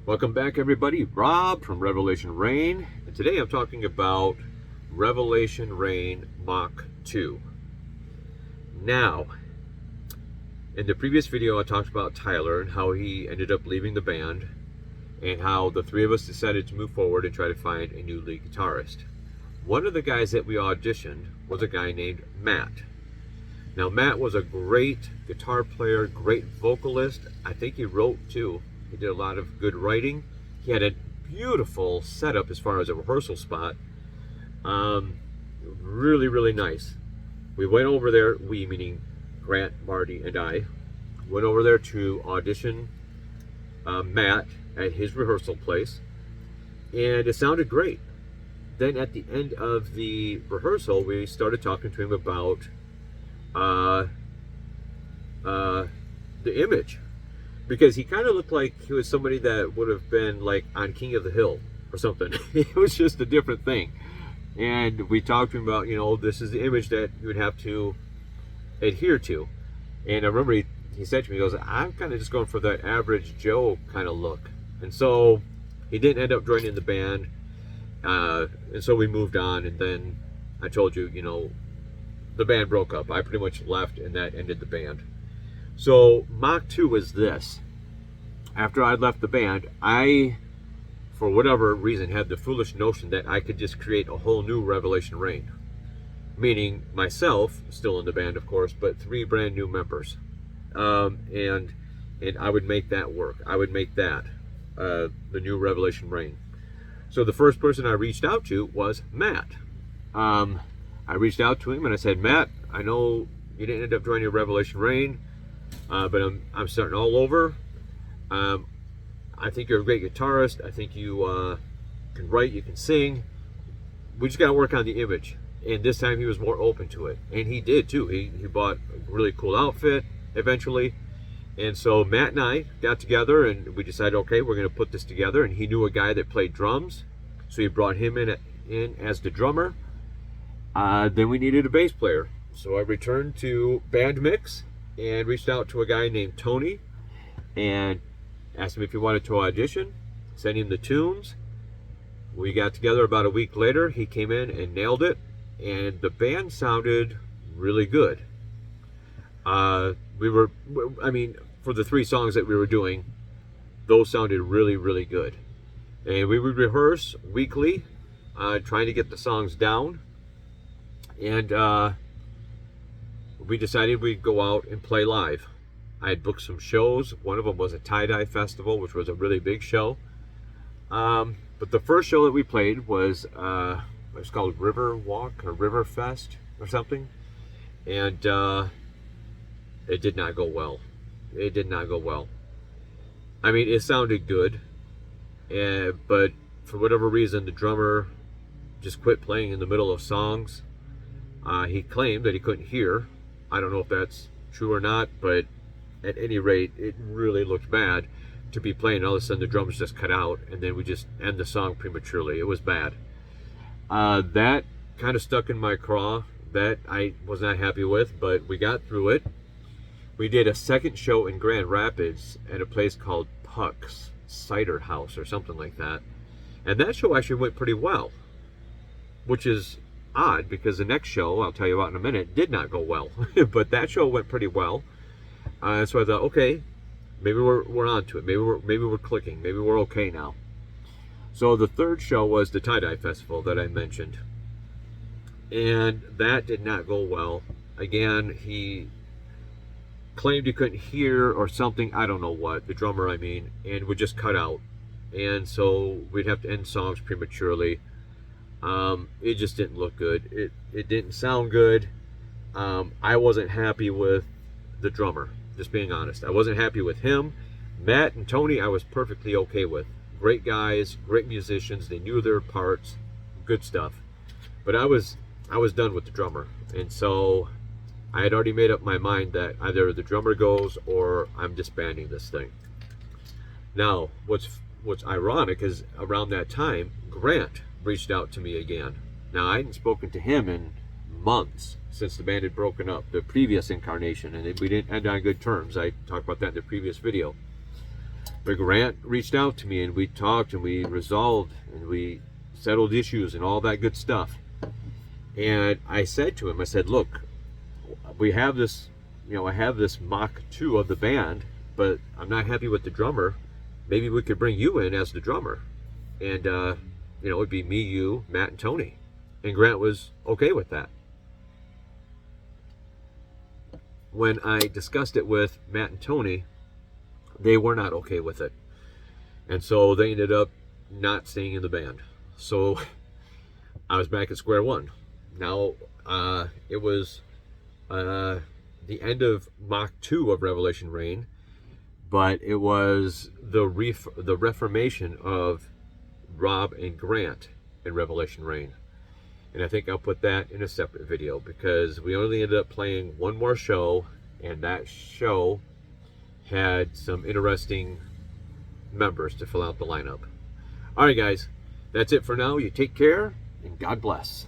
Welcome back, everybody. Rob from Revelation Rain, and today I'm talking about Revelation Rain Mach 2. Now, in the previous video I talked about Tyler and how he ended up leaving the band and how the three of us decided to move forward and try to find a new lead guitarist. One of the guys that we auditioned was a guy named Matt. Now, Matt was a great guitar player, great vocalist. I think he wrote too. He did a lot of good writing. He had a beautiful setup as far as a rehearsal spot. Really nice. We went over there, we meaning Grant, Marty, and I, went over there to audition Matt at his rehearsal place, and it sounded great. Then at the end of the rehearsal, we started talking to him about the image, because he kind of looked like he was somebody that would have been like on King of the Hill or something. It was just a different thing. And we talked to him about, this is the image that you would have to adhere to. And I remember he said to me, he goes, I'm kind of just going for that average Joe kind of look. And so he didn't end up joining the band. And so we moved on. And then I told you, the band broke up. I pretty much left, and that ended the band. So Mach 2 was this. After I left the band, I, for whatever reason, had the foolish notion that I could just create a whole new Revelation Rain. Meaning myself, still in the band of course, but 3 brand new members. And I would make that work. I would make that the new Revelation Rain. So the first person I reached out to was Matt. I reached out to him and I said, Matt, I know you didn't end up joining Revelation Rain, but I'm starting all over. I think you're a great guitarist. I think you can write, you can sing. We just got to work on the image. And this time he was more open to it. And he did too. He bought a really cool outfit eventually. And so Matt and I got together and we decided, okay, we're going to put this together. And he knew a guy that played drums, so he brought him in as the drummer. Then we needed a bass player. So I returned to Band Mix and reached out to a guy named Tony and asked him if he wanted to audition, sent him the tunes. We got together about a week later. He came in and nailed it, and the band sounded really good. For the 3 songs that we were doing, those sounded really good. And we would rehearse weekly, trying to get the songs down. And we decided we'd go out and play live. I had booked some shows. One of them was a tie-dye festival, which was a really big show. But the first show that we played was called River Walk or River Fest or something. And it did not go well. It did not go well. I mean, it sounded good, but for whatever reason, the drummer just quit playing in the middle of songs. He claimed that he couldn't hear. I don't know if that's true or not, but at any rate, it really looked bad to be playing. All of a sudden, the drums just cut out, and then we just end the song prematurely. It was bad. That kind of stuck in my craw. That I was not happy with, but we got through it. We did a second show in Grand Rapids at a place called Puck's Cider House or something like that. And that show actually went pretty well, which is odd because the next show, I'll tell you about in a minute, did not go well. But that show went pretty well. So I thought, okay, maybe we're on to it. Maybe we're clicking. Maybe we're okay now. So the third show was the tie-dye festival that I mentioned. And that did not go well. Again, he claimed he couldn't hear or something. I don't know what. The drummer, I mean. And would just cut out. And so we'd have to end songs prematurely. It just didn't look good. It didn't sound good. I wasn't happy with the drummer, just being honest. I wasn't happy with him. Matt and Tony I was perfectly okay with. Great guys, great musicians. They knew their parts, good stuff. But I was done with the drummer. And so I had already made up my mind that either the drummer goes or I'm disbanding this thing. Now, what's ironic is around that time, Grant reached out to me again. Now, I hadn't spoken to him in months since the band had broken up, the previous incarnation, and we didn't end on good terms. I talked about that in the previous video. But Grant reached out to me and we talked and we resolved and we settled issues and all that good stuff. And I said to him, I said, look, we have this, I have this Mach 2 of the band, but I'm not happy with the drummer. Maybe we could bring you in as the drummer. And, it'd be me, you, Matt, and Tony. And Grant was okay with that. When I discussed it with Matt and Tony, they were not okay with it. And so they ended up not staying in the band. So I was back at square one. Now, it was the end of Mach 2 of Revelation Rain, but it was the reformation of Rob and Grant in Revelation Rain. And I think I'll put that in a separate video because we only ended up playing one more show, and that show had some interesting members to fill out the lineup. All right, guys, that's it for now. You take care, and God bless.